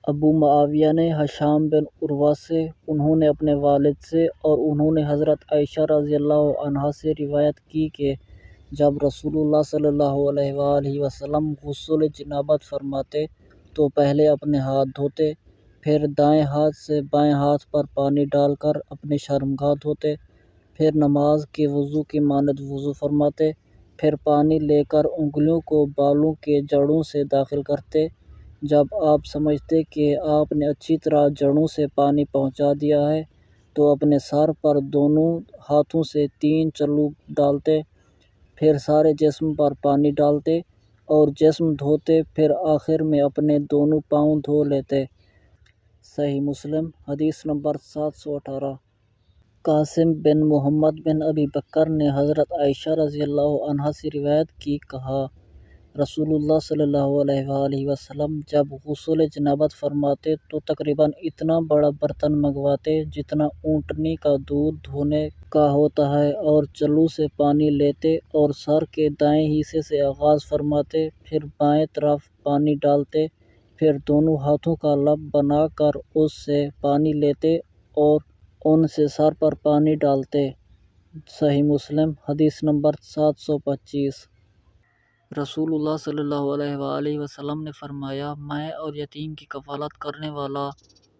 ابو معاویہ نے ہشام بن عروہ سے، انہوں نے اپنے والد سے اور انہوں نے حضرت عائشہ رضی اللہ عنہا سے روایت کی کہ جب رسول اللہ صلی اللہ علیہ وآلہ وسلم غسل جنابت فرماتے تو پہلے اپنے ہاتھ دھوتے، پھر دائیں ہاتھ سے بائیں ہاتھ پر پانی ڈال کر اپنے شرمگاہ دھوتے، پھر نماز کے وضو کی مانند وضو فرماتے، پھر پانی لے کر انگلیوں کو بالوں کے جڑوں سے داخل کرتے۔ جب آپ سمجھتے کہ آپ نے اچھی طرح جڑوں سے پانی پہنچا دیا ہے تو اپنے سر پر دونوں ہاتھوں سے 3 چلو ڈالتے، پھر سارے جسم پر پانی ڈالتے اور جسم دھوتے، پھر آخر میں اپنے دونوں پاؤں دھو لیتے۔ صحیح مسلم حدیث نمبر 718۔ قاسم بن محمد بن ابی بکر نے حضرت عائشہ رضی اللہ عنہا سے روایت کی کہا رسول اللہ صلی اللہ علیہ وآلہ وسلم جب غسل جنابت فرماتے تو تقریباً اتنا بڑا برتن منگواتے جتنا اونٹنی کا دودھ دھونے کا ہوتا ہے، اور چلو سے پانی لیتے اور سر کے دائیں حصے سے آغاز فرماتے، پھر بائیں طرف پانی ڈالتے، پھر دونوں ہاتھوں کا لب بنا کر اس سے پانی لیتے اور ان سے سر پر پانی ڈالتے۔ صحیح مسلم حدیث نمبر 725۔ رسول اللہ صلی اللہ علیہ وآلہ وسلم نے فرمایا، میں اور یتیم کی کفالت کرنے والا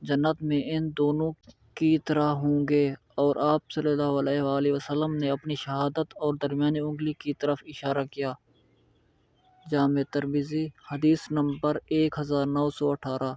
جنت میں ان دونوں کی طرح ہوں گے، اور آپ صلی اللہ علیہ وآلہ وسلم نے اپنی شہادت اور درمیانی انگلی کی طرف اشارہ کیا۔ جامع ترمذی حدیث نمبر 1918۔